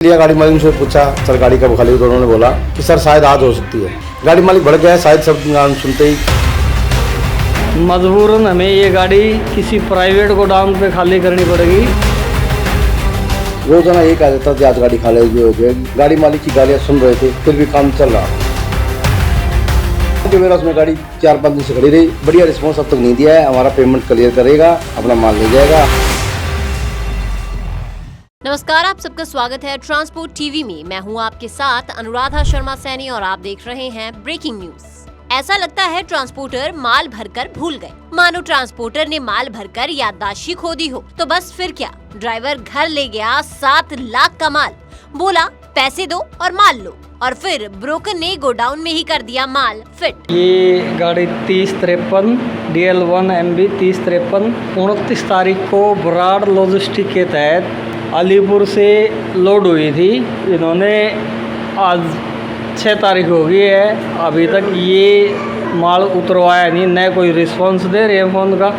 लिया गाड़ी मालिक से पूछा सर गाड़ी कब खाली, तो उन्होंने बोला कि सर शायद आज हो सकती है। गाड़ी मालिक भड़क गया, शायद सब नाम सुनते ही मजबूरन हमें ये गाड़ी किसी प्राइवेट गोडाउन पे खाली करनी पड़ेगी। रोजाना ये कहा जाता था आज गाड़ी खाली हो जाएगी। गाड़ी मालिक की गालियाँ सुन रहे थे, फिर भी काम चल रहा। मेरा उसमें गाड़ी 4-5 दिन से खड़ी रही, बढ़िया रिस्पॉन्स अब तक नहीं दिया है। हमारा पेमेंट क्लियर करेगा, अपना माल ले जाएगा। नमस्कार, आप सबका स्वागत है ट्रांसपोर्ट टीवी में। मैं हूं आपके साथ अनुराधा शर्मा सैनी और आप देख रहे हैं ब्रेकिंग न्यूज। ऐसा लगता है ट्रांसपोर्टर माल भरकर भूल गए, मानो ट्रांसपोर्टर ने माल भरकर याददाश्त ही खो दी हो। तो बस फिर क्या, ड्राइवर घर ले गया 7 लाख का माल, बोला पैसे दो और माल लो, और फिर ब्रोकर ने गोडाउन में ही कर दिया माल फिट। ये गाड़ी 3053 DL1 MB 3053 29 तारीख को बराड़ लॉजिस्टिक के तहत अलीपुर से लोड हुई थी। इन्होंने आज 6 तारीख हो गई है, अभी तक ये माल उतरवाया नहीं, न कोई रिस्पांस दे रहे हैं फ़ोन का,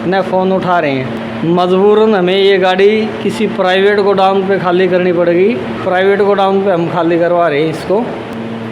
न फ़ोन उठा रहे हैं। मजबूरन हमें ये गाड़ी किसी प्राइवेट गोडाउन पे खाली करनी पड़ेगी। प्राइवेट गोडाउन पे हम खाली करवा रहे हैं इसको।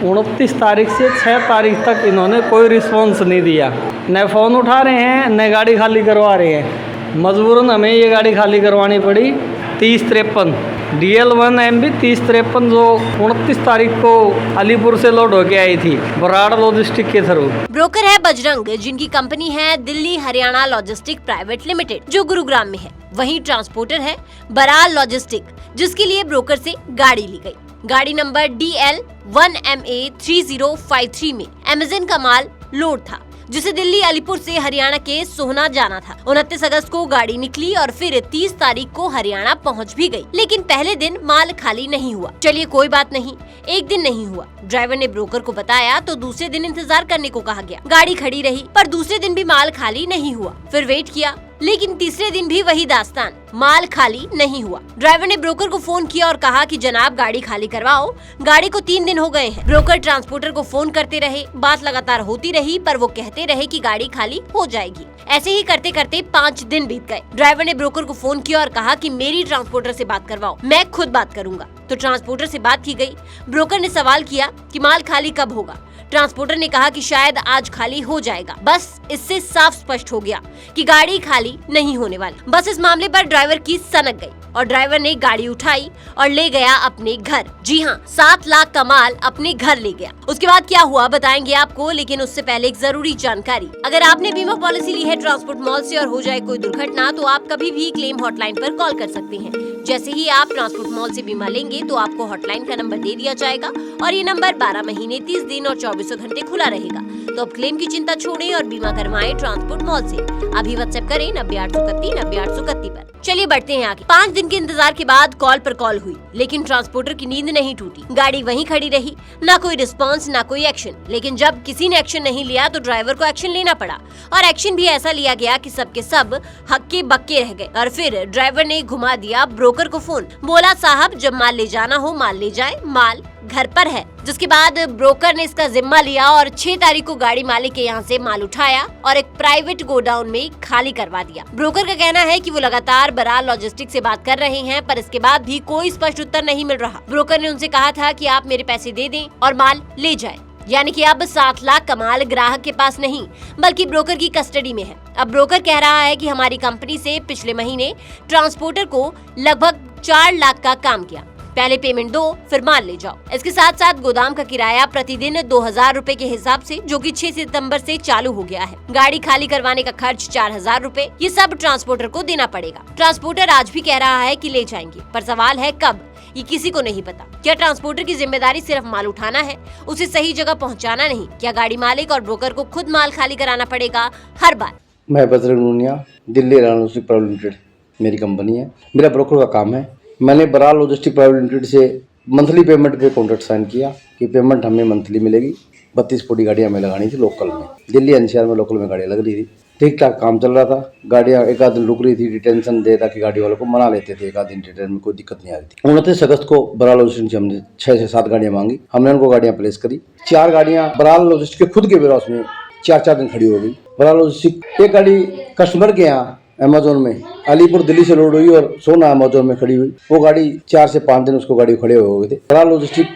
29 तारीख से 6 तारीख तक इन्होंने कोई रिस्पांस नहीं दिया, न फ़ोन उठा रहे हैं न गाड़ी खाली करवा रहे हैं। मजबूरन हमें ये गाड़ी खाली करवानी पड़ी। 3053 DL1 MB 3053 जो 29 तारीख को अलीपुर से लोड होके आई थी बराड़ लॉजिस्टिक के थ्रू। ब्रोकर है बजरंग, जिनकी कंपनी है Delhi Haryana logistic private limited, जो गुरुग्राम में है। वहीं ट्रांसपोर्टर है बराल लॉजिस्टिक, जिसके लिए ब्रोकर से गाड़ी ली गई। गाड़ी नंबर DL1MA 3053 में अमेज़न का माल लोड था, जिसे दिल्ली अलीपुर से हरियाणा के सोहना जाना था। 29 अगस्त को गाड़ी निकली और फिर 30 तारीख को हरियाणा पहुंच भी गई, लेकिन पहले दिन माल खाली नहीं हुआ। चलिए कोई बात नहीं, एक दिन नहीं हुआ। ड्राइवर ने ब्रोकर को बताया तो दूसरे दिन इंतजार करने को कहा गया। गाड़ी खड़ी रही, पर दूसरे दिन भी माल खाली नहीं हुआ। फिर वेट किया, लेकिन तीसरे दिन भी वही दास्तान, माल खाली नहीं हुआ। ड्राइवर ने ब्रोकर को फोन किया और कहा कि जनाब गाड़ी खाली करवाओ, गाड़ी को 3 दिन हो गए हैं। ब्रोकर ट्रांसपोर्टर को फोन करते रहे, बात लगातार होती रही, पर वो कहते रहे कि गाड़ी खाली हो जाएगी। ऐसे ही करते करते 5 दिन बीत गए। ड्राइवर ने ब्रोकर को फोन किया और कहा कि मेरी ट्रांसपोर्टर से बात करवाओ, मैं खुद बात करूंगा। तो ट्रांसपोर्टर से बात की गई। ब्रोकर ने सवाल किया कि माल खाली कब होगा। ट्रांसपोर्टर ने कहा कि शायद आज खाली हो जाएगा। बस इससे साफ स्पष्ट हो गया कि गाड़ी खाली नहीं होने वाली। बस इस मामले पर ड्राइवर की सनक गई और ड्राइवर ने गाड़ी उठाई और ले गया अपने घर। जी हाँ, 7 लाख का माल अपने घर ले गया। उसके बाद क्या हुआ बताएंगे आपको, लेकिन उससे पहले एक जरूरी जानकारी। अगर आपने बीमा पॉलिसी ली है ट्रांसपोर्ट मॉल से और हो जाए कोई दुर्घटना, तो आप कभी भी क्लेम हॉटलाइन पर कॉल कर सकते हैं। जैसे ही आप ट्रांसपोर्ट मॉल से बीमा लेंगे तो आपको हॉटलाइन का नंबर दे दिया जाएगा और ये नंबर 12 महीने 30 दिन और 24 घंटे खुला रहेगा। तो अब क्लेम की चिंता छोड़ें और बीमा करवाएं ट्रांसपोर्ट मॉल से। अभी व्हाट्सएप करें 90-831-90-831 पर। चलिए बढ़ते हैं आगे। 5 दिन के इंतजार के बाद कॉल पर कॉल हुई, लेकिन ट्रांसपोर्टर की नींद नहीं टूटी। गाड़ी वहीं खड़ी रही, ना कोई रिस्पांस ना कोई एक्शन। लेकिन जब किसी ने एक्शन नहीं लिया तो ड्राइवर को एक्शन लेना पड़ा, और एक्शन भी ऐसा लिया गया कि सबके सब हक्के बक्के रह गए। और फिर ड्राइवर ने घुमा दिया ब्रोकर को फोन, बोला साहब जब माल ले जाना हो माल ले जाए, माल घर पर है। जिसके बाद ब्रोकर ने इसका जिम्मा लिया और 6 तारीख को गाड़ी मालिक के यहाँ से माल उठाया और एक प्राइवेट गोडाउन में खाली करवा दिया। ब्रोकर का कहना है कि वो लगातार बराल लॉजिस्टिक से बात कर रहे हैं, पर इसके बाद भी कोई स्पष्ट उत्तर नहीं मिल रहा। ब्रोकर ने उनसे कहा था कि आप मेरे पैसे दे दें और माल ले जाए, यानी कि अब 7 लाख का माल ग्राहक के पास नहीं बल्कि ब्रोकर की कस्टडी में है। अब ब्रोकर कह रहा है कि हमारी कंपनी से पिछले महीने ट्रांसपोर्टर को लगभग 4 लाख का काम किया, पहले पेमेंट दो फिर माल ले जाओ। इसके साथ साथ गोदाम का किराया प्रतिदिन 2000 रुपए के हिसाब से, जो कि 6 सितंबर से चालू हो गया है। गाड़ी खाली करवाने का खर्च 4000 रुपए, ये सब ट्रांसपोर्टर को देना पड़ेगा। ट्रांसपोर्टर आज भी कह रहा है कि ले जाएंगे, पर सवाल है कब, ये किसी को नहीं पता। क्या ट्रांसपोर्टर की जिम्मेदारी सिर्फ माल उठाना है, उसे सही जगह पहुंचाना नहीं? क्या गाड़ी मालिक और ब्रोकर को खुद माल खाली कराना पड़ेगा हर बार? मैं Bajrang Nunia, Delhi Haryana logistic private limited मेरी कंपनी है। मेरा ब्रोकर का काम है। मैंने बराल लॉजिस्टिक प्राइवेट लिमिटेड से मंथली पेमेंट पे कॉन्ट्रैक्ट साइन किया कि पेमेंट हमें मंथली मिलेगी। 32-40 गाड़ियाँ हमें लगानी थी लोकल में, दिल्ली एनसीआर में लोकल में गाड़ियाँ लग रही थी। ठीक ठाक काम चल रहा था। गाड़ियाँ एक आध दिन रुक रही थी, डिटेंशन दे ताकि गाड़ी वालों को मना लेते थे, एक आध दिन डिटेंशन में कोई दिक्कत नहीं आ रही थी। 29 अगस्त को बराल लॉजिस्टिक से हमने 6 से 7 गाड़ियाँ मांगी। हमने उनको गाड़ियाँ प्लेस करी। 4 गाड़ियाँ बराल लॉजिस्टिक के खुद के वेयरहाउस में 4-4 दिन खड़ी हो गई। बराल लॉजिस्टिक एक गाड़ी कस्टमर के यहाँ अमेजोन में अलीपुर दिल्ली से लोड हुई और सोना अमेजोन में खड़ी हुई। वो गाड़ी 4 से 5 दिन उसको गाड़ी खड़े हो गए थे। बराड़ लॉजिस्टिक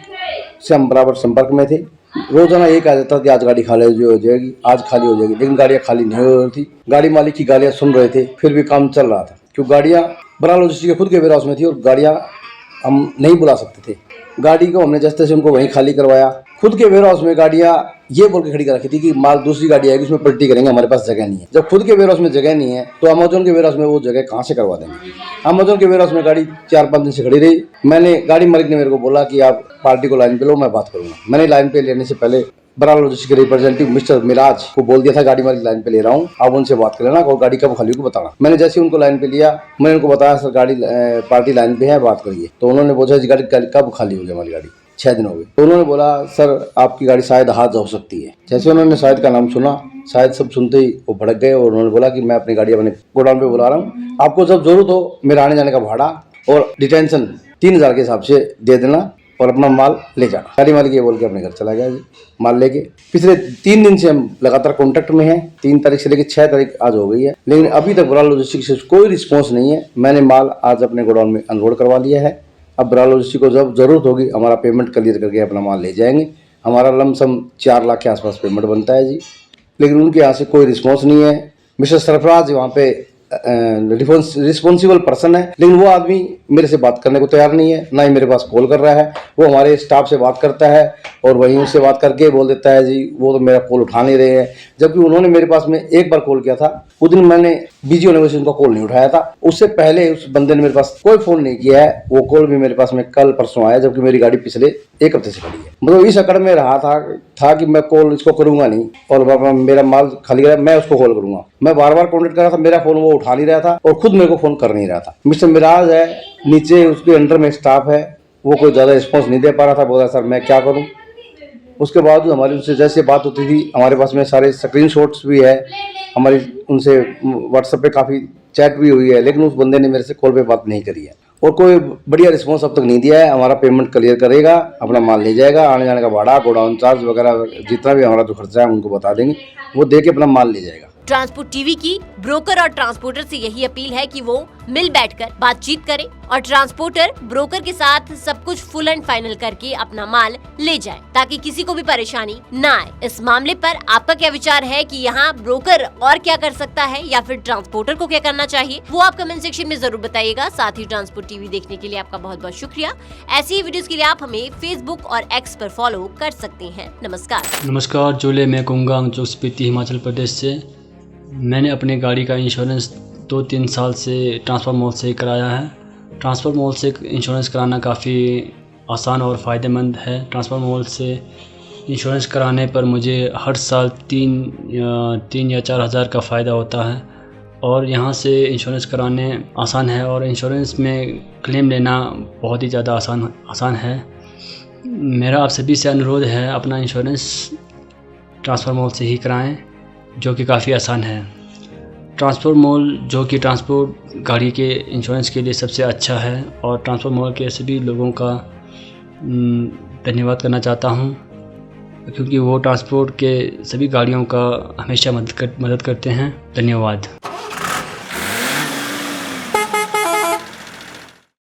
से हम बराबर संपर्क में थे। रोजाना एक आ जाता कि आज गाड़ी खाली हो जाएगी, आज खाली हो जाएगी, लेकिन गाड़ियाँ खाली नहीं हो रही थी। गाड़ी मालिक की गालियाँ सुन रहे थे, फिर भी काम चल रहा था, क्योंकि गाड़ियाँ बराड़ लॉजिस्टिक के खुद के वेयरहाउस में थी और गाड़ियाँ हम नहीं बुला सकते थे। गाड़ी को हमने जैसे तैसे उनको वहीं खाली करवाया। खुद के वेयरहाउस में गाड़ियाँ ये बोल के खड़ी कर रखी थी कि माल दूसरी गाड़ी आएगी उसमें पलटी करेंगे, हमारे पास जगह नहीं है। जब खुद के वेयरहाउस में जगह नहीं है तो अमेजोन के वेयरहाउस में वो जगह कहाँ से करवा देंगे। अमेजोन के वेयरहाउस में गाड़ी 4-5 दिन से खड़ी रही। मैंने गाड़ी मालिक ने मेरे को बोला कि आप पार्टी को लाइन पे लो, मैं बात करूँगा। मैंने लाइन पे लेने से पहले बराड़ लॉजिस्टिक के रिप्रेजेंटेटिव मिस्टर मिराज को बोल दिया था गाड़ी मालिक लाइन पे ले रहा हूँ, आप उनसे बात कर लेना और गाड़ी कब खाली को बताना। मैंने जैसे उनको लाइन पे लिया, मैंने उनको बताया सर गाड़ी पार्टी लाइन पे है, बात करिए। तो उन्होंने पूछा जी गाड़ी कब खाली होगी, हमारी गाड़ी 6 दिन हो गए। तो उन्होंने बोला सर आपकी गाड़ी शायद हादसा हो सकती है। जैसे उन्होंने शायद का नाम सुना, शायद सब सुनते ही वो भड़क गए और उन्होंने बोला कि मैं अपनी गाड़ी अपने गोडाउन पे बुला रहा हूँ, आपको जब जरूरत हो मेरा आने जाने का भाड़ा और डिटेंशन 3000 के हिसाब से दे देना और अपना माल ले जाना। गाड़ी मालिक ये बोल के अपने घर चला गया जी माल लेके। पिछले 3 दिन से हम लगातार कॉन्टेक्ट में हैं। 3 तारीख से लेकर 6 तारीख आज हो गई है, लेकिन अभी तक बराड़ लॉजिस्टिक से कोई रिस्पॉन्स नहीं है। मैंने माल आज अपने गोडाउन में अनलोड करवा लिया है। अब बराड़ लॉजिस्टिक को जब जरूरत होगी हमारा पेमेंट क्लियर करके अपना माल ले जाएंगे। हमारा लमसम 4 लाख के आसपास पेमेंट बनता है जी, लेकिन उनके यहाँ से कोई रिस्पॉन्स नहीं है। मिस्टर सरफराज वहाँ पे रिस्पॉन्सिबल पर्सन है, लेकिन वो आदमी मेरे से बात करने को तैयार नहीं है, ना ही मेरे पास कॉल कर रहा है। वो हमारे स्टाफ से बात करता है और वहीं उससे बात करके बोल देता है जी वो तो मेरा कॉल उठा नहीं रहे हैं, जबकि उन्होंने मेरे पास में एक बार कॉल किया था। उस दिन मैंने बिजी होने वजह से उनका कॉल नहीं उठाया था। उससे पहले उस बंदे ने मेरे पास कोई फोन नहीं किया है। वो कॉल भी मेरे पास में कल परसों आया, जबकि मेरी गाड़ी पिछले 1 हफ्ते से खड़ी है। मतलब इस अकड़ में रहा था कि मैं कॉल इसको करूंगा नहीं और मेरा माल खाली है, मैं उसको कॉल करूंगा। मैं बार बार कॉन्टेक्ट कर रहा था, मेरा फोन वो उठा नहीं रहा था और खुद मेरे को फोन कर नहीं रहा था। मिस्टर मिराज है, नीचे उसके अंडर में स्टाफ है, वो कोई ज़्यादा रिस्पॉन्स नहीं दे पा रहा था। बोला सर मैं क्या करूं। उसके बाद हमारी उनसे जैसे बात होती थी, हमारे पास में सारे स्क्रीनशॉट्स भी है, हमारी उनसे व्हाट्सएप पे काफ़ी चैट भी हुई है, लेकिन उस बंदे ने मेरे से कॉल पे बात नहीं करी है और कोई बढ़िया रिस्पॉन्स अब तक नहीं दिया है। हमारा पेमेंट क्लियर करेगा, अपना माल ले जाएगा, आने जाने का भाड़ा, गोडाउन चार्ज वगैरह जितना भी हमारा जो खर्चा है उनको बता देंगे, वो दे के अपना माल ले जाएगा। ट्रांसपोर्ट टीवी की ब्रोकर और ट्रांसपोर्टर से यही अपील है कि वो मिल बैठकर बातचीत करें और ट्रांसपोर्टर ब्रोकर के साथ सब कुछ फुल एंड फाइनल करके अपना माल ले जाए, ताकि किसी को भी परेशानी ना आए। इस मामले पर आपका क्या विचार है कि यहाँ ब्रोकर और क्या कर सकता है या फिर ट्रांसपोर्टर को क्या करना चाहिए, वो आप कमेंट सेक्शन में जरूर बताइएगा। साथ ही ट्रांसपोर्ट टीवी देखने के लिए आपका बहुत बहुत शुक्रिया। ऐसी ही वीडियोस के लिए आप हमें फेसबुक और एक्स पर फॉलो कर सकते हैं। नमस्कार। जोले मैं कुंगांग जो स्पीति हिमाचल प्रदेश से। मैंने अपनी गाड़ी का इंश्योरेंस 2-3 साल से ट्रांसफर मॉल से कराया है। ट्रांसफर मॉल से इंश्योरेंस कराना काफ़ी आसान और फ़ायदेमंद है। ट्रांसफर मॉल से इंश्योरेंस कराने पर मुझे हर साल 3 या 4 हज़ार का फ़ायदा होता है और यहाँ से इंश्योरेंस कराने आसान है और इंश्योरेंस में क्लेम लेना बहुत ही ज़्यादा आसान है। मेरा आप सभी से अनुरोध है अपना इंश्योरेंस ट्रांसफर मॉल से ही कराएं, जो कि काफ़ी आसान है। ट्रांसपोर्ट मॉल जो कि ट्रांसपोर्ट गाड़ी के इंश्योरेंस के लिए सबसे अच्छा है और ट्रांसपोर्ट मॉल के सभी लोगों का धन्यवाद करना चाहता हूं, क्योंकि वो ट्रांसपोर्ट के सभी गाड़ियों का हमेशा मदद करते हैं। धन्यवाद।